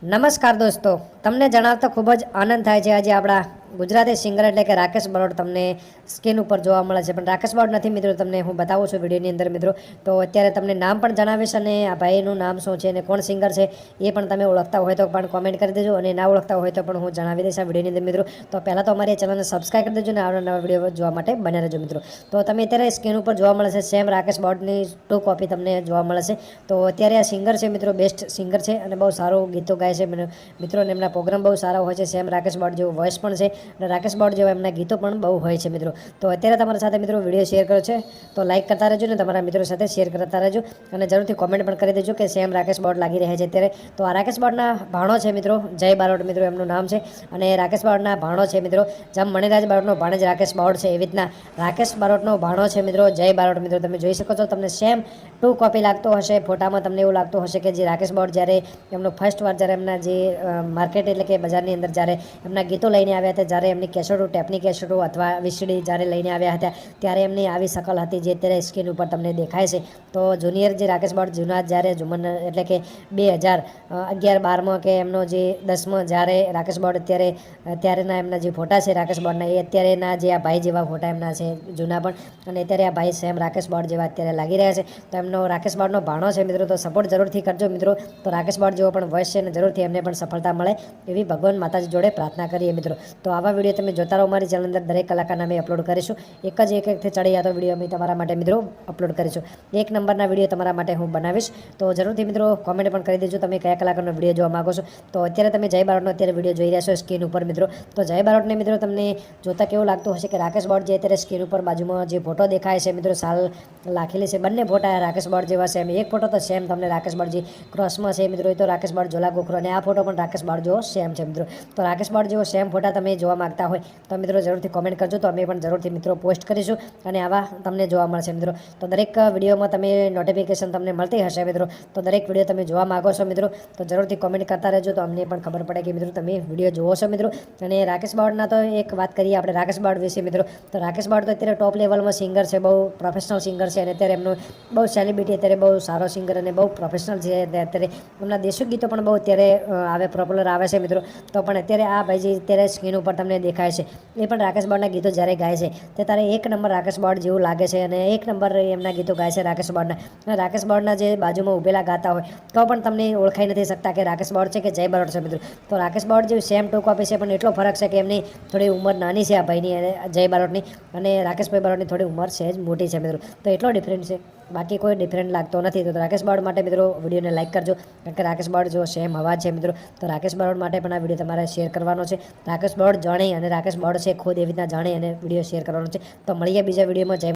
નમસ્કાર દોસ્તો, તમને જણાવતા ખૂબ જ આનંદ થાય છે. આજે આપણા ગુજરાતી સિંગર એટલે કે રાકેશ બારોટ તમને સ્ક્રીન ઉપર જોવા મળે છે. પણ રાકેશ બારોટ નથી મિત્રો, તમને હું બતાવું છું વિડીયોની અંદર મિત્રો. તો અત્યારે તમને નામ પણ જણાવીશ અને આ ભાઈનું નામ શું છે અને કોણ સિંગર છે એ પણ તમે ઓળખતા હોય તો પણ કોમેન્ટ કરી દેજો, અને ના ઓળખતા હોય તો પણ હું જણાવી દઈશ આ વિડીયોની અંદર મિત્રો. તો પહેલાં તો અમારી ચેનલને સબસ્ક્રાઈબ કરી દેજો અને આવનારા નવા વિડીયો જોવા માટે બન્યા રહેજો મિત્રો. તો તમે અત્યારે સ્ક્રીન ઉપર જોવા મળે છે સેમ રાકેશ બારોટની 2 કોપી તમને જોવા મળે છે. તો અત્યારે આ સિંગર છે મિત્રો, બેસ્ટ સિંગર છે અને બહુ સારું ગીતો ગાય છે મિત્રો. અને એમના પ્રોગ્રામ બહુ સારા હોય છે. સેમ રાકેશ બારોટ જેવો વોઇસ પણ છે અને રાકેશ બારોટ જેવા એમના ગીતો પણ બહુ હોય છે મિત્રો. તો અત્યારે તમારા સાથે મિત્રો વિડીયો શેર કર્યો છે તો લાઇક કરતા રહેજો ને તમારા મિત્રો સાથે શેર કરતા રહેજો, અને જરૂરથી કોમેન્ટ પણ કરી દેજો કે સેમ રાકેશ બારોટ લાગી રહ્યા છે અત્યારે. તો આ રાકેશ બારોટના ભાણો છે મિત્રો, જય બારોટ મિત્રો એમનું નામ છે. અને રાકેશ બારોટના ભાણો છે મિત્રો, જેમ મણિરાજ બારોટનો ભાણેજ રાકેશ બારોટ છે, એવી રીતના રાકેશ બારોટનો ભાણો છે મિત્રો જય બારોટ મિત્રો. તમે જોઈ શકો છો, તમને સેમ 2 કોપી લાગતો હશે. ફોટામાં તમને એવું લાગતું હશે કે જે રાકેશ બારોટ જ્યારે એમનો ફર્સ્ટ વાર જ્યારે એમના જે માર્કેટ એટલે કે બજારની અંદર જ્યારે એમના ગીતો લઈને આવ્યા હતા, જ્યારે એમની કેસેટો, ટેપની કેસેટો અથવા વીસીડી જ્યારે લઈને આવ્યા હતા, ત્યારે એમની આવી શકલ હતી જે અત્યારે સ્ક્રીન ઉપર તમને દેખાય છે. તો જુનિયર જે રાકેશ બારોટ જૂના જ્યારે ઝુમર એટલે કે 2011-12માં કે એમનો જે 10માં જ્યારે રાકેશ બારોટ અત્યારેના એમના જે ફોટા છે રાકેશ બારોટના, એ અત્યારેના જે આ ભાઈ જેવા ફોટા એમના છે જૂના પણ. અને અત્યારે આ ભાઈ સેમ રાકેશ બારોટ જેવા અત્યારે લાગી રહ્યા છે. તો એમનો રાકેશ બારોટનો ભાણો છે મિત્રો, તો સપોર્ટ જરૂરથી કરજો મિત્રો. તો રાકેશ બારોટ જેવો પણ વોઇસ છે અને જરૂરથી એમને પણ સફળતા મળે એવી ભગવાન માતાજી જોડે પ્રાર્થના કરીએ મિત્રો. તો આવા વિડીયો તમે જોતા રહો. મારી ચેનલ અંદર દરેક કલાકારના અમે અપલોડ કરીશું. એકથી ચડી જતો વિડીયો અમે તમારા માટે મિત્રો અપલોડ કરીશું. 1 નંબરના વિડીયો તમારા માટે હું બનાવીશ. તો જરૂરથી મિત્રો કોમેન્ટ પણ કરી દેજો તમે કયા કલાકારનો વિડીયો જોવા માગો છો. તો અત્યારે તમે જય બારોટનો અત્યારે વિડીયો જોઈ રહ્યા છો સ્ક્રીન ઉપર મિત્રો. તો જય બારોટને મિત્રો તમને જોતા કેવું લાગતું હશે કે રાકેશ બારોટ જે અત્યારે સ્ક્રીન ઉપર બાજુમાં જે ફોટો દેખાય છે મિત્રો, સાલ લાખેલી છે, બંને ફોટા રાકેશ બારોટ જેવા સેમ. એક ફોટો તો સેમ તમને રાકેશ બારોટ જે ક્રોસમાં છે મિત્રો, એ તો રાકેશ બારોટ ઝોલા ગોખરો, અને આ ફોટો પણ રાકેશ બારોટ જેવો સેમ છે મિત્રો. તો રાકેશ બારોટ જેવો સેમ ફોટા તમે જોવા માંગતા હોય તો મિત્રો જરૂરથી કોમેન્ટ કરજો, તો અમે પણ જરૂરથી મિત્રો પોસ્ટ કરીશું અને આવા તમને જોવા મળશે મિત્રો. તો દરેક વિડીયોમાં તમે નોટિફિકેશન તમને મળતી હશે મિત્રો. તો દરેક વિડીયો તમે જોવા માગો છો મિત્રો, તો જરૂરથી કોમેન્ટ કરતા રહેજો, તો અમને પણ ખબર પડે કે મિત્રો તમે વિડીયો જોવો છો મિત્રો. અને રાકેશ બારોટના તો એક વાત કરીએ આપણે રાકેશ બારોટ વિશે મિત્રો. તો રાકેશ બારોટ તો અત્યારે ટોપ લેવલમાં સિંગર છે, બહુ પ્રોફેશનલ સિંગર છે, અને અત્યારે એમનો બહુ સેલિબ્રિટી, અત્યારે બહુ સારો સિંગર અને બહુ પ્રોફેશનલ છે. અત્યારે એમના દેશી ગીતો પણ બહુ અત્યારે પોપ્યુલર આવે છે મિત્રો. તો પણ અત્યારે આ ભાઈ જે અત્યારે સ્ક્રીન ઉપર તમને દેખાય છે, એ પણ રાકેશ બારોટના ગીતો જ્યારે ગાય છે તે તારે 1 નંબર રાકેશ બારોટ જેવું લાગે છે, અને 1 નંબર એમના ગીતો ગાય છે રાકેશ બારોટના. અને રાકેશ બારોટના જે બાજુમાં ઉભેલા ગાતા હોય તો પણ તમને ઓળખાઈ નથી શકતા કે રાકેશ બારોટ છે કે જય બારોટ છે મિત્રો. તો રાકેશ બારોટ જેવી સેમ 2 કોપી છે, પણ એટલો ફરક છે કે એમની થોડી ઉંમર નાની છે આ ભાઈની અને જય બારોટની, અને રાકેશભાઈ બારોટની થોડી ઉંમર છે જ મોટી છે મિત્રો. તો એટલો ડિફરન્ટ છે, બાકી કોઈ ડિફરન્ટ લાગતો નથી. તો રાકેશ બારોટ માટે મિત્રો વિડીયોને લાઇક કરજો, કારણ કે રાકેશ બારોટ જો સેમ અવાજ છે મિત્રો. તો રાકેશ બારોટ માટે પણ આ વિડીયો તમારે શેર કરવાનો છે. રાકેશ બારોટ જાણે અને રાકેશ બારોટ છે ખુદ એવી રીતના જાણે અને વિડીયો શેર કરવાનો છે. તો મળીએ બીજા વિડીયોમાં. જય